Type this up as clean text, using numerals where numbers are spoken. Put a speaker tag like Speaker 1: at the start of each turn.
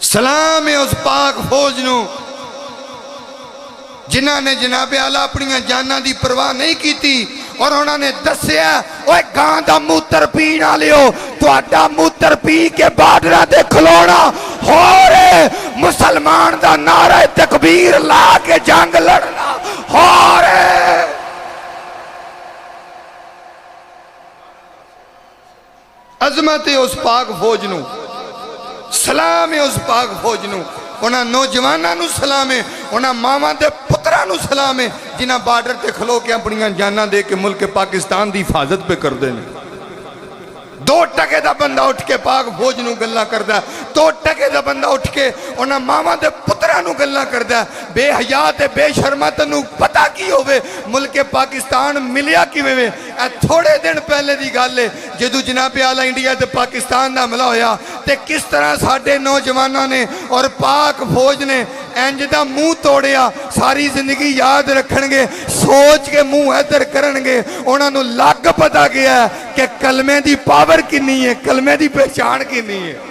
Speaker 1: सलाम है उस पाक फौज नू जिन्हां ने जनाबे आला अपनी जाना की परवाह नहीं की और उन्होंने दसिया ओए गां दा मूत्र पीण वालिओ तुहाडा मूत्र पी के बार्डर ते खलोना हो रे मुसलमान दा नारा तकबीर ला के जंग लड़ना हो रे। अजमत है उस पाक फौज नू, सलाम है उस पाक फौज नू, उन्हां नौजवानों नू सलाम है, उन्हां मावां दे पुत्रां नू सलाम है जिन्हां बार्डर ते खलो के अपनी जाना दे के मुल्क पाकिस्तान की हिफाजत पे करते हैं। 2 टके का बंदा उठ के पाक फौज नू गल्लां करदा, 2 टके का बंदा उठ के उन्हां मावां दे पुत्रां नू गल्लां करदा। बेहया ते बेशर्मा तैनूं पता की होवे मुल्क पाकिस्तान मिलिया किवें वे? थोड़े दिन पहले की गल है जदों जनाबे आला इंडिया ते पाकिस्तान का हमला होया ते किस तरह साडे नौजवानों ने और पाक फौज ने इंज दा मुंह तोड़िया। सारी जिंदगी याद रखणगे, सोच के मुंह इधर करनगे। उन्होंने लग पता गया कि कलमे की पावर कितनी है, कलमे की पहचान कितनी है।